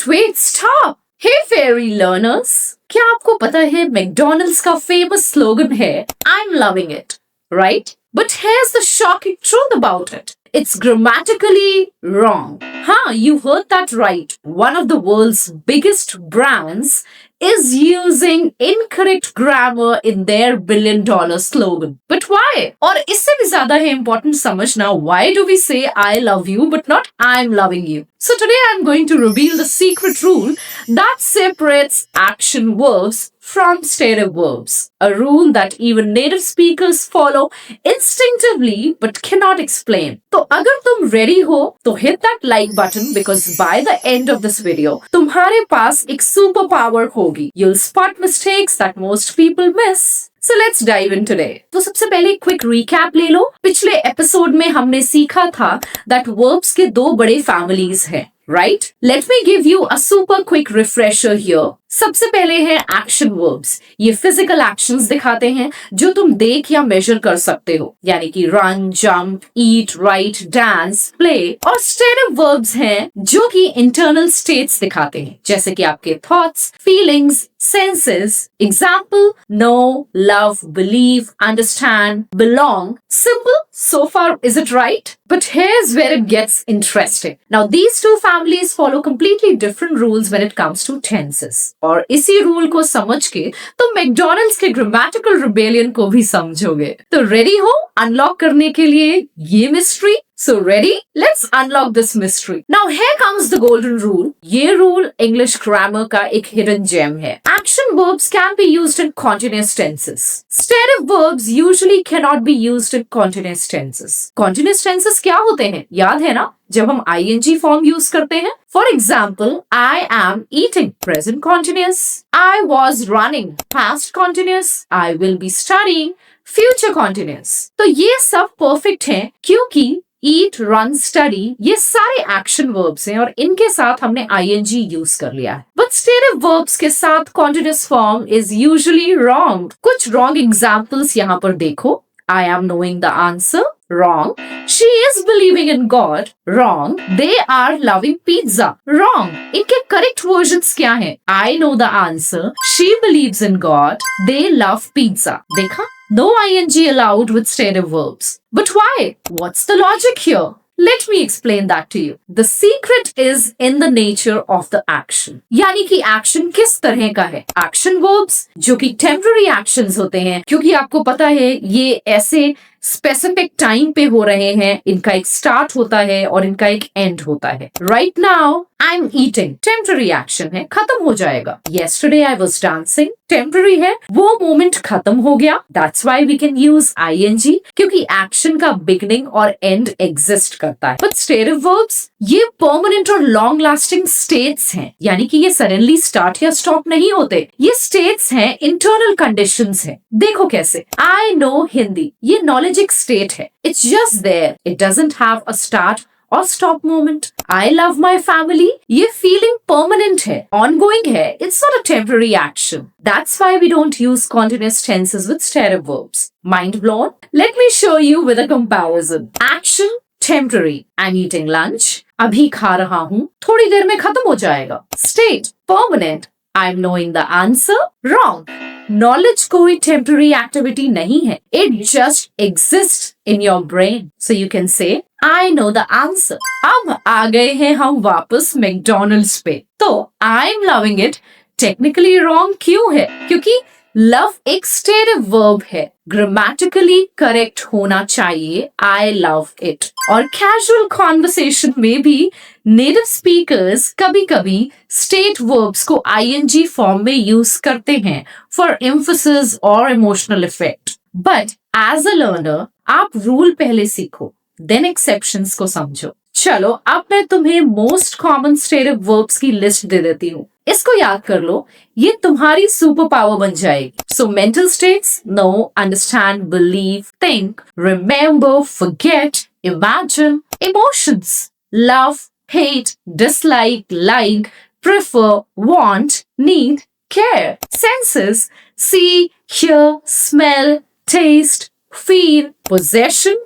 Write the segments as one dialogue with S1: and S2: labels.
S1: wait, stop! Hey fairy learners! क्या आपको पता है मैकडॉनल्ड्स का फेमस स्लोगन है I'm loving it, right? But here's the shocking truth about it. It's grammatically wrong. Huh, you heard that right. One of the world's biggest brands is using incorrect grammar in their billion-dollar slogan. But why? और इससे भी ज्यादा है important समझना, why do we say I love you but not I'm loving you? So today I'm going to reveal the secret rule that separates action verbs from stative verbs. A rule that even native speakers follow instinctively but cannot explain. तो अगर तुम ready हो तो hit that like button because by the end of this video तुम्हारे पास एक super power होगी. You'll spot mistakes that most people miss. So let's dive in today. तो सबसे पहले क्विक रिकैप ले लो. पिछले एपिसोड में हमने सीखा था that verbs के दो बड़े families हैं. Right? Let me give you a super quick refresher here. सबसे पहले है एक्शन वर्ब्स. ये फिजिकल एक्शंस दिखाते हैं जो तुम देख या मेजर कर सकते हो, यानी कि रन, जंप, ईट, राइट, डांस, प्ले. और स्टेटिव वर्ब्स हैं जो कि इंटरनल स्टेट्स दिखाते हैं, जैसे कि आपके thoughts, feelings, senses. Example: know, love, believe, understand, belong. Simple so far, is it right? But here's where it gets interesting. Now these two families follow completely different rules when it comes to tenses. और इसी rule को समझ के तुम McDonald's के grammatical rebellion को भी समझोगे. तो रेडी हो अनलॉक करने के लिए ये mystery? So ready? Let's unlock this mystery. Now here comes the golden rule. ये rule English grammar का एक hidden gem है. Action verbs can be used in continuous tenses. Stative verbs usually cannot be used in continuous tenses. Continuous tenses क्या होते हैं? याद है ना? जब हम ing form use करते हैं. For example, I am eating, present continuous. I was running, past continuous. I will be studying, future continuous. तो ये सब perfect हैं क्योंकि eat, run, study ये सारे action verbs हैं और इनके साथ हमने ing यूज कर लिया है. But stative verbs के साथ continuous form is usually wrong. कुछ wrong examples यहाँ पर देखो. I am knowing the answer. Wrong. She is believing in God. Wrong. They are loving pizza. Wrong. इनके correct versions क्या हैं? I know the answer. She believes in God. They love pizza. देखा? No ing allowed with stative verbs. But why? What's the logic here? Let me explain that to you. The secret is in the nature of the action. यानी कि action किस तरह का है? Action verbs जो कि temporary actions होते हैं, क्योंकि आपको पता है ये ऐसे स्पेसिफिक टाइम पे हो रहे हैं, इनका एक स्टार्ट होता है और इनका एक एंड होता है. Right now I am eating, temporary action है, खत्म हो जाएगा. Yesterday I was dancing, temporary है, वो मोमेंट खत्म हो गया. That's why we can use ING, क्योंकि एक्शन का बिगनिंग और एंड एग्जिस्ट करता है. बट स्टेटिव वर्ब्स ये परमानेंट और लॉन्ग लास्टिंग स्टेट्स हैं, यानी कि ये सडनली स्टार्ट या स्टॉप नहीं होते. ये स्टेट्स हैं, इंटरनल कंडीशंस हैं. देखो कैसे. आई नो हिंदी, ये नॉलेज एक स्टेट है. It's just there. It doesn't have a start or stop moment. I love my family. ये feeling permanent है, ongoing है. It's not a temporary action. That's why we don't use continuous tenses with stative verbs. Mind blown? Let me show you with a comparison. Action, temporary. I'm eating lunch. अभी खा रहा हूँ, थोड़ी देर में खत्म हो जाएगा. State, permanent. I'm knowing the answer. Wrong. Knowledge कोई temporary activity नहीं है. It just exists in your brain. So you can say, I know the answer. अब आ गए हैं हम वापस मैकडॉनल्ड्स पे. तो I'm loving it technically wrong क्यों है? क्योंकि love एक stative verb है. Grammatically correct होना चाहिए I love it. और casual conversation में भी native speakers कभी-कभी state verbs को ing form में use करते हैं for emphasis or emotional effect. But as a learner, आप rule पहले सीखो, then exceptions को समझो. चलो अब मैं तुम्हें most common stative verbs की लिस्ट दे देती हूँ. इसको याद कर लो, ये तुम्हारी सुपर पावर बन जाएगी. So mental states: know, understand, believe, think, remember, forget, imagine. Emotions: love, hate, dislike, like, prefer, want, need, care. Senses: see, hear, smell, taste, feel. Possession: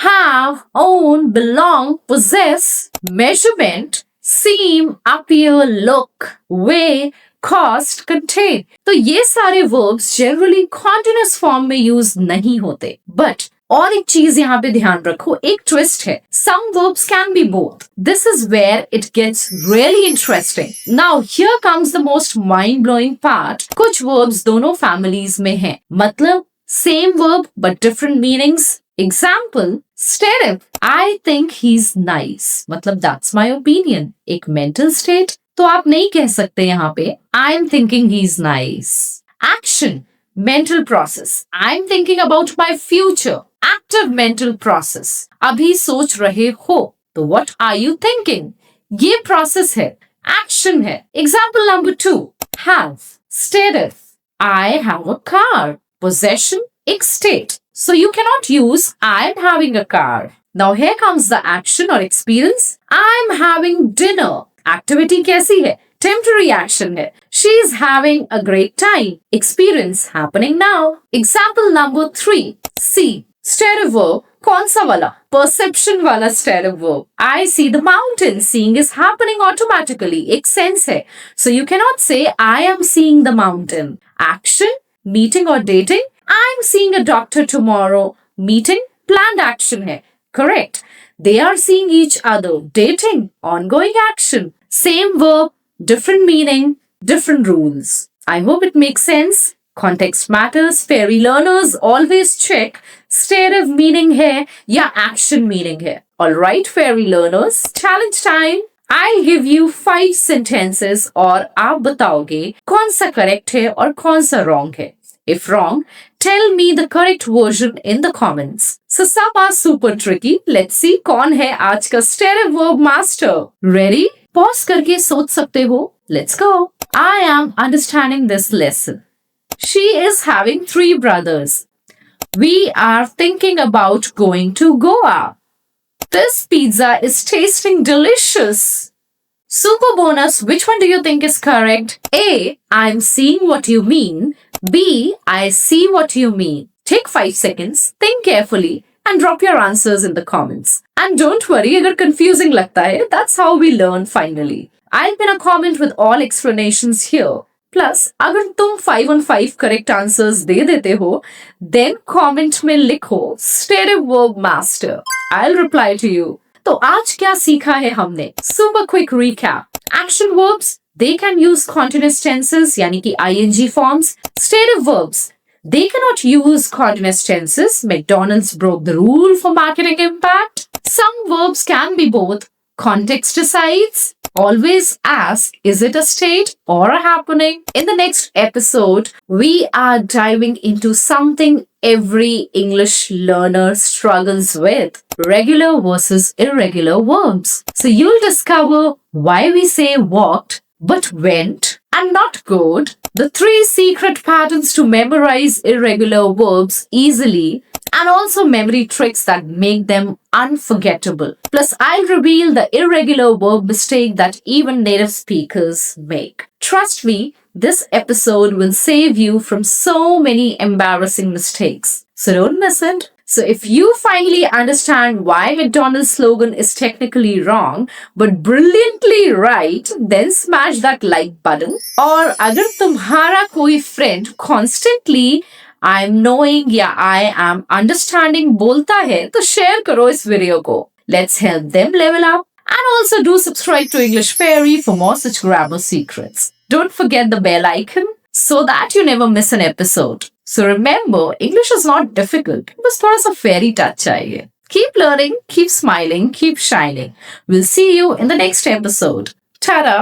S1: have, own, belong, possess. Measurement: seem, appear, look, weigh, cost, contain. तो ये सारे verbs generally continuous form में use नहीं होते. But और एक चीज यहाँ पे ध्यान रखो, एक twist है. Some verbs can be both. This is where it gets really interesting. Now here comes the most mind-blowing part. कुछ verbs दोनों families में हैं. मतलब same verb but different meanings. Example, stative. I think he's nice. मतलब that's my opinion. एक mental state. तो आप नहीं कह सकते यहाँ पे I'm thinking he's nice. Action. Mental process. I'm thinking about my future. Active mental process. अभी सोच रहे हो. तो what are you thinking? ये process है. Action है. Example number 2. Have. Stative. I have a car. Possession. एक state. So you cannot use I'm having a car. Now here comes the action or experience. I'm having dinner. Activity कैसी है? Temporary action है. She is having a great time. Experience happening now. Example number 3. See. Stative verb. कौन सा वाला? Perception वाला stative verb. I see the mountain. Seeing is happening automatically. एक sense है. So you cannot say I am seeing the mountain. Action. Meeting or dating. I'm seeing a doctor tomorrow. Meeting. Planned action है. Correct. They are seeing each other. Dating. Ongoing action. Same verb. Different meaning, different rules. I hope it makes sense. Context matters. Fairy learners always check stative meaning है या action meaning है. Alright, fairy learners, challenge time. I'll give you 5 sentences और आप बताओगे कौन सा correct है और कौन सा wrong है. If wrong, tell me the correct version in the comments. So some are super tricky. Let's see कौन है आज का stative verb master. Ready? Pause करके सोच सकते हो. Let's go. I am understanding this lesson. She is having 3 brothers. We are thinking about going to Goa. This pizza is tasting delicious. Super bonus, which one do you think is correct? A. I'm seeing what you mean. B. I see what you mean. Take 5 seconds, think carefully, and drop your answers in the comments. And don't worry, अगर confusing लगता है, that's how we learn finally. I'll pin a comment with all explanations here. Plus, अगर तुम 5 on 5 correct answers दे देते हो, then comment में लिखो stative verb master. I'll reply to you. तो आज क्या सीखा है हमने? Super quick recap. Action verbs, they can use continuous tenses यानी कि ing forms. Stative verbs, they cannot use continuous tenses. McDonald's broke the rule for marketing impact. Some verbs can be both. Context decides. Always ask, is it a state or a happening? In the next episode, we are diving into something every English learner struggles with. Regular versus irregular verbs. So you'll discover why we say walked but went and not good. The 3 secret patterns to memorize irregular verbs easily, and also memory tricks that make them unforgettable. Plus, I'll reveal the irregular verb mistake that even native speakers make. Trust me, this episode will save you from so many embarrassing mistakes. So don't miss it. So if you finally understand why McDonald's slogan is technically wrong but brilliantly right, then smash that like button. और अगर तुम्हारा कोई friend constantly I'm knowing या I am understanding बोलता है तो share करो इस वीडियो को. Let's help them level up. And also do subscribe to English Fairy for more such grammar secrets. Don't forget the bell icon so that you never miss an episode. So remember, English is not difficult. बस थोड़ा सा fairy touch चाहिए. Keep learning, keep smiling, keep shining. We'll see you in the next episode. Ta-da!